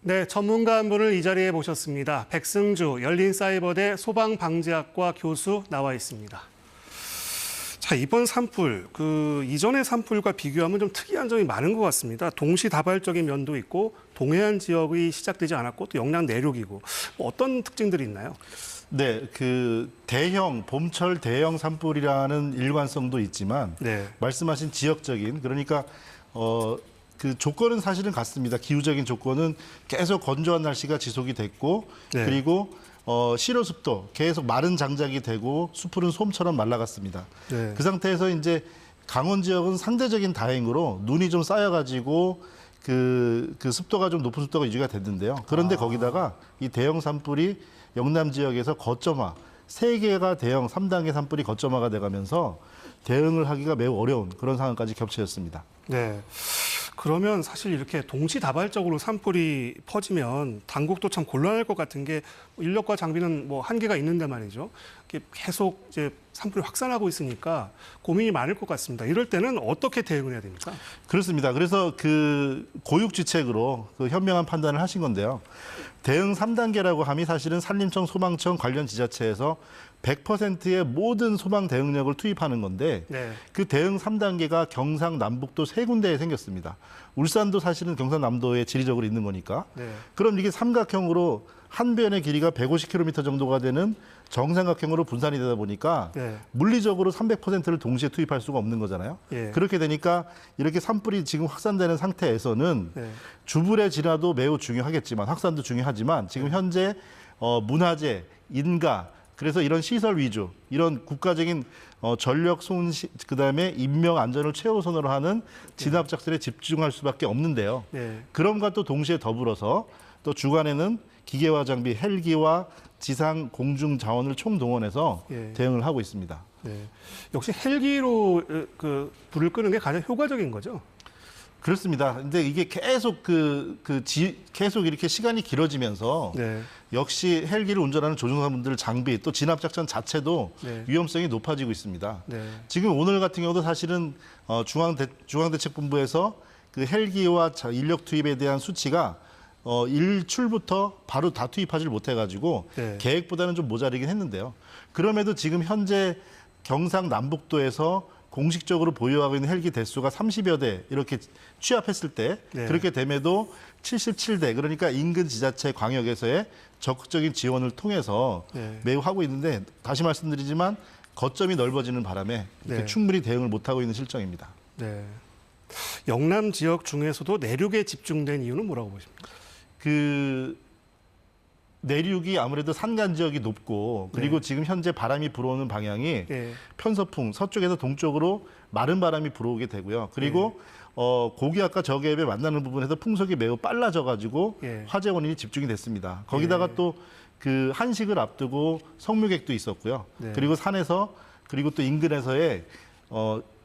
네, 전문가 한 분을 이 자리에 모셨습니다. 백승주 열린사이버대 소방방지학과 교수 나와 있습니다. 자, 이번 산불, 이전의 산불과 비교하면 좀 특이한 점이 많은 것 같습니다. 동시다발적인 면도 있고 동해안 지역이 시작되지 않았고 또 영남 내륙이고 어떤 특징들이 있나요? 네, 봄철 대형 산불이라는 일관성도 있지만 네. 말씀하신 지역적인 그러니까 조건은 사실은 같습니다. 기후적인 조건은 계속 건조한 날씨가 지속이 됐고 네. 그리고 실효 습도 계속 마른 장작이 되고 숲풀은 솜처럼 말라갔습니다. 네. 그 상태에서 이제 강원 지역은 상대적인 다행으로 눈이 좀 쌓여가지고 그 습도가 좀 높은 습도가 유지가 됐는데요. 그런데 거기다가 이 대형 산불이 영남 지역에서 거점화, 3개가 대형 3단계 산불이 거점화가 돼가면서 대응을 하기가 매우 어려운 그런 상황까지 겹쳐졌습니다. 네. 그러면 사실 이렇게 동시다발적으로 산불이 퍼지면 당국도 참 곤란할 것 같은 게 인력과 장비는 뭐 한계가 있는데 말이죠. 계속 이제 산불이 확산하고 있으니까 고민이 많을 것 같습니다. 이럴 때는 어떻게 대응을 해야 됩니까? 그렇습니다. 그래서 고육지책으로 현명한 판단을 하신 건데요. 대응 3단계라고 함이 사실은 산림청, 소방청 관련 지자체에서 100%의 모든 소방 대응력을 투입하는 건데 네. 그 대응 3단계가 경상남북도 3군데에 생겼습니다. 울산도 사실은 경상남도에 지리적으로 있는 거니까. 네. 그럼 이게 삼각형으로 한 변의 길이가 150km 정도가 되는 정삼각형으로 분산이 되다 보니까 네. 물리적으로 300%를 동시에 투입할 수가 없는 거잖아요. 예. 그렇게 되니까 이렇게 산불이 지금 확산되는 상태에서는 네. 주불의 진화도 매우 중요하겠지만 확산도 중요하지만 지금 현재 문화재, 인가 그래서 이런 시설 위주, 이런 국가적인 전력 손실, 그다음에 인명 안전을 최우선으로 하는 진압 작전에 집중할 수밖에 없는데요. 네. 그럼과 또 동시에 더불어서 또 주간에는 기계화 장비, 헬기와 지상 공중 자원을 총동원해서 예. 대응을 하고 있습니다. 네. 역시 헬기로 불을 끄는 게 가장 효과적인 거죠? 그렇습니다. 근데 이게 계속 계속 이렇게 시간이 길어지면서 네. 역시 역시 헬기를 운전하는 조종사분들 장비 또 진압 작전 자체도 네. 위험성이 높아지고 있습니다. 네. 지금 오늘 같은 경우도 사실은 중앙대책본부에서 그 헬기와 인력 투입에 대한 수치가 일출부터 바로 다 투입하지 못해가지고 네. 계획보다는 좀 모자르긴 했는데요. 그럼에도 지금 현재 경상남북도에서 공식적으로 보유하고 있는 헬기 대수가 30여 대 이렇게 취합했을 때 네. 그렇게 됨에도 77대 그러니까 인근 지자체 광역에서의 적극적인 지원을 통해서 네. 매우 하고 있는데 다시 말씀드리지만 거점이 넓어지는 바람에 이렇게 네. 충분히 대응을 못하고 있는 실정입니다. 네. 영남 지역 중에서도 내륙에 집중된 이유는 뭐라고 보십니까? 내륙이 아무래도 산간 지역이 높고 그리고 네. 지금 현재 바람이 불어오는 방향이 예. 편서풍 서쪽에서 동쪽으로 마른 바람이 불어오게 되고요. 그리고 고기압과 저기압에 만나는 부분에서 풍속이 매우 빨라져가지고 예. 화재 원인이 집중이 됐습니다. 거기다가 예. 또 한식을 앞두고 성묘객도 있었고요. 네. 그리고 산에서 그리고 또 인근에서의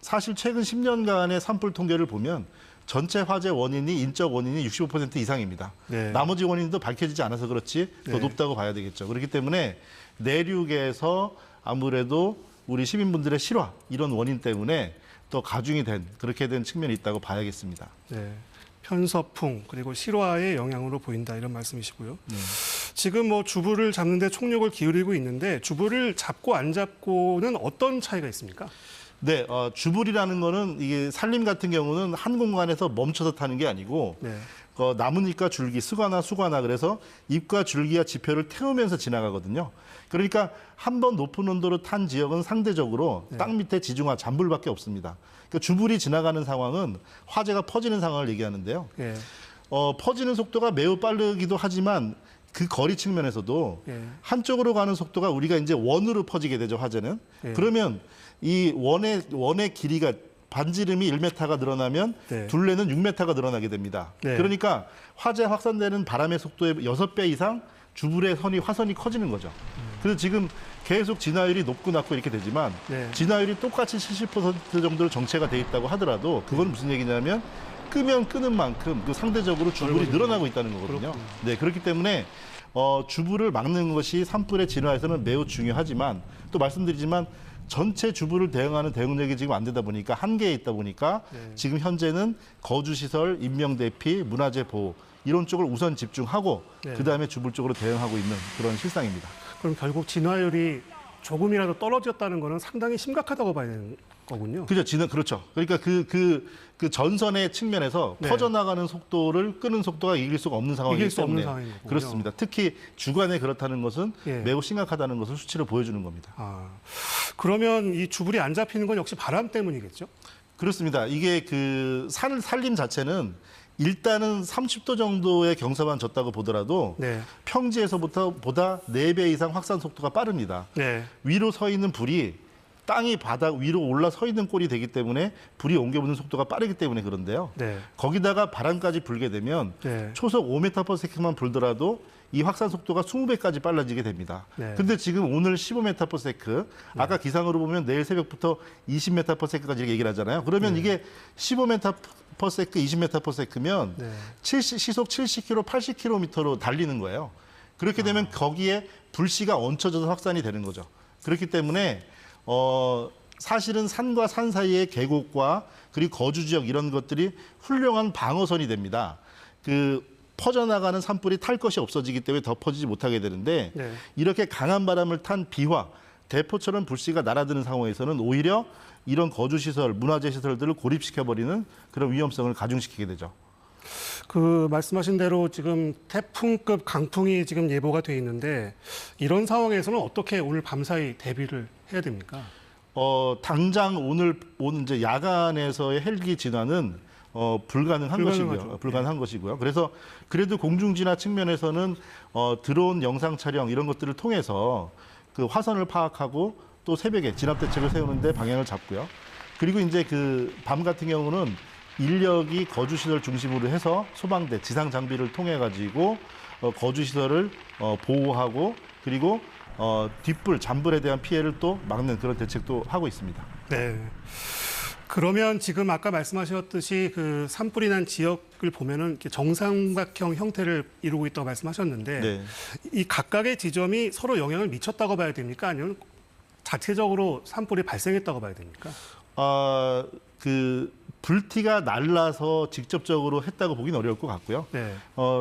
사실 최근 10년간의 산불 통계를 보면 전체 화재 원인이 인적 원인이 65% 이상입니다. 네. 나머지 원인도 밝혀지지 않아서 그렇지 더 네. 높다고 봐야 되겠죠. 그렇기 때문에 내륙에서 아무래도 우리 시민분들의 실화 이런 원인 때문에 또 가중이 그렇게 된 측면이 있다고 봐야겠습니다. 네. 편서풍 그리고 실화의 영향으로 보인다 이런 말씀이시고요. 지금 뭐 주불을 잡는 데 총력을 기울이고 있는데 주불을 잡고 안 잡고는 어떤 차이가 있습니까? 네, 주불이라는 거는 이게 산림 같은 경우는 한 공간에서 멈춰서 타는 게 아니고 네. 나뭇잎과 줄기, 수가나 그래서 잎과 줄기와 지표를 태우면서 지나가거든요. 그러니까 한 번 높은 온도로 탄 지역은 상대적으로 네. 땅 밑에 지중화, 잔불밖에 없습니다. 그러니까 주불이 지나가는 상황은 화재가 퍼지는 상황을 얘기하는데요. 예. 퍼지는 속도가 매우 빠르기도 하지만 그 거리 측면에서도 예. 한쪽으로 가는 속도가 우리가 이제 원으로 퍼지게 되죠, 화재는. 예. 그러면 이 원의 길이가 반지름이 1m가 늘어나면 네. 둘레는 6m가 늘어나게 됩니다. 네. 그러니까 화재 확산되는 바람의 속도의 6배 이상 주불의 화선이 커지는 거죠. 그래서 지금 계속 진화율이 높고 낮고 이렇게 되지만 네. 진화율이 똑같이 70% 정도로 정체가 돼 있다고 하더라도 그건 무슨 얘기냐면 끄면 끄는 만큼 상대적으로 주불이 늘어나고 있다는 거거든요. 그렇군요. 네, 그렇기 때문에 주불을 막는 것이 산불의 진화에서는 매우 중요하지만 또 말씀드리지만 전체 주부를 대응하는 대응력이 지금 안 되다 보니까 한계에 있다 보니까 네. 지금 현재는 거주시설, 인명대피, 문화재 보호 이런 쪽을 우선 집중하고 네. 그다음에 주불 쪽으로 대응하고 있는 그런 실상입니다. 그럼 결국 진화율이 조금이라도 떨어졌다는 거는 상당히 심각하다고 봐야 되는 거군요. 그렇죠. 그러니까 그 전선의 측면에서 네. 퍼져나가는 속도를 끄는 속도가 이길 수가 없는 상황이기 이길 수 없는 때문에 상황인 거군요. 그렇습니다. 특히 주간에 그렇다는 것은 예. 매우 심각하다는 것을 수치로 보여주는 겁니다. 아, 그러면 이 주불이 안 잡히는 건 역시 바람 때문이겠죠? 그렇습니다. 이게 그 산림 자체는 일단은 30도 정도의 경사만 졌다고 보더라도 네. 평지에서부터 보다 4배 이상 확산 속도가 빠릅니다. 네. 위로 서 있는 불이 땅이 바닥 위로 올라 서 있는 꼴이 되기 때문에 불이 옮겨붙는 속도가 빠르기 때문에 그런데요. 네. 거기다가 바람까지 불게 되면 네. 초속 5m/s만 불더라도 이 확산 속도가 20배까지 빨라지게 됩니다. 네. 근데 지금 오늘 15m/s, 아까 기상으로 보면 내일 새벽부터 20m/s까지 이렇게 얘기를 하잖아요. 그러면 이게 15m/s, 20m/s면 네. 시속 70km, 80km로 달리는 거예요. 그렇게 되면 거기에 불씨가 얹혀져서 확산이 되는 거죠. 그렇기 때문에 사실은 산과 산 사이의 계곡과 그리고 거주 지역 이런 것들이 훌륭한 방어선이 됩니다. 그 퍼져나가는 산불이 탈 것이 없어지기 때문에 더 퍼지지 못하게 되는데 네. 이렇게 강한 바람을 탄 비화, 대포처럼 불씨가 날아드는 상황에서는 오히려 이런 거주시설, 문화재 시설들을 고립시켜버리는 그런 위험성을 가중시키게 되죠. 그 말씀하신 대로 지금 태풍급 강풍이 지금 예보가 돼 있는데 이런 상황에서는 어떻게 오늘 밤사이 대비를 해야 됩니까? 당장 오늘 이제 야간에서의 헬기 진화는 불가능한 것이고요. 불가능한 것이고요. 그래서 그래도 공중진화 측면에서는 드론 영상 촬영 이런 것들을 통해서 그 화선을 파악하고 또 새벽에 진압 대책을 세우는데 방향을 잡고요. 그리고 이제 그 밤 같은 경우는 인력이 거주시설 중심으로 해서 소방대, 지상 장비를 통해 가지고 거주시설을 보호하고 그리고 뒷불, 잔불에 대한 피해를 또 막는 그런 대책도 하고 있습니다. 네. 그러면 지금 아까 말씀하셨듯이 그 산불이 난 지역을 보면은 이렇게 정삼각형 형태를 이루고 있다고 말씀하셨는데 네. 이 각각의 지점이 서로 영향을 미쳤다고 봐야 됩니까? 아니면 자체적으로 산불이 발생했다고 봐야 됩니까? 그 불티가 날라서 직접적으로 했다고 보기는 어려울 것 같고요. 네.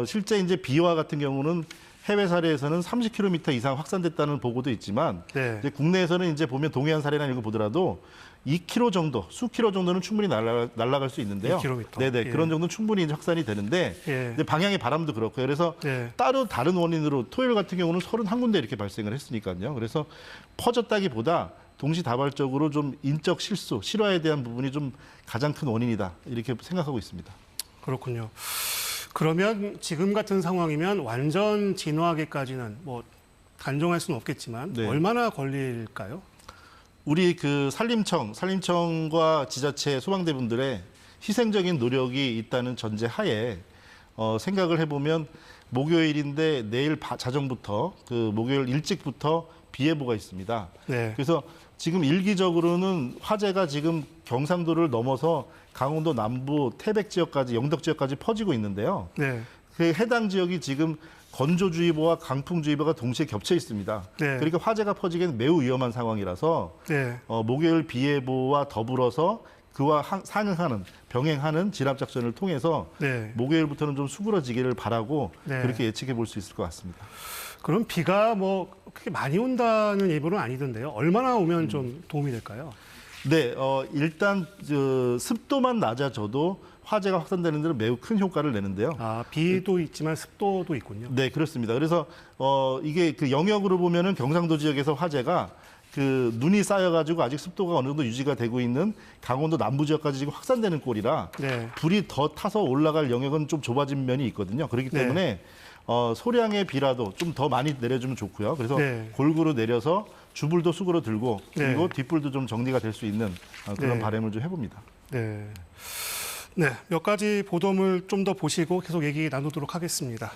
실제 이제 비와 같은 경우는 해외 사례에서는 30km 이상 확산됐다는 보고도 있지만 네. 이제 국내에서는 이제 보면 동해안 사례나 이런 거 보더라도 2km 정도, 수킬로 정도는 충분히 날아갈 수 있는데요. 2km. 네네, 예. 그런 정도는 충분히 이제 확산이 되는데 예. 이제 방향의 바람도 그렇고요. 그래서 네. 따로 다른 원인으로 토요일 같은 경우는 31군데 이렇게 발생을 했으니까요. 그래서 퍼졌다기보다 동시다발적으로 좀 인적 실수, 실화에 대한 부분이 좀 가장 큰 원인이다 이렇게 생각하고 있습니다. 그렇군요. 그러면 지금 같은 상황이면 완전 진화하기까지는 뭐 단정할 수는 없겠지만 네. 얼마나 걸릴까요? 우리 그 산림청과 지자체 소방대분들의 희생적인 노력이 있다는 전제 하에 생각을 해보면 목요일인데 내일 자정부터 그 목요일 일찍부터 비 예보가 있습니다. 네. 그래서 지금 일기적으로는 화재가 지금 경상도를 넘어서 강원도 남부 태백 지역까지 영덕 지역까지 퍼지고 있는데요. 네. 그 해당 지역이 지금 건조주의보와 강풍주의보가 동시에 겹쳐 있습니다. 네. 그러니까 화재가 퍼지기는 매우 위험한 상황이라서 네. 목요일 비 예보와 더불어서 그와 상응하는 병행하는 진압 작전을 통해서 네. 목요일부터는 좀 수그러지기를 바라고 네. 그렇게 예측해 볼 수 있을 것 같습니다. 그럼 비가 뭐 그렇게 많이 온다는 예보는 아니던데요. 얼마나 오면 좀 도움이 될까요? 네, 일단 습도만 낮아져도 화재가 확산되는 데는 매우 큰 효과를 내는데요. 아, 비도 있지만 습도도 있군요. 네, 그렇습니다. 그래서 이게 그 영역으로 보면은 경상도 지역에서 화재가 그 눈이 쌓여가지고 아직 습도가 어느 정도 유지가 되고 있는 강원도 남부 지역까지 지금 확산되는 꼴이라 네. 불이 더 타서 올라갈 영역은 좀 좁아진 면이 있거든요. 그렇기 네. 때문에 소량의 비라도 좀 더 많이 내려주면 좋고요. 그래서 네. 골고루 내려서 주불도 수그러 들고 그리고 네. 뒷불도 좀 정리가 될 수 있는 그런 네. 바람을 좀 해봅니다. 네. 네. 몇 가지 보도물 좀 더 보시고 계속 얘기 나누도록 하겠습니다.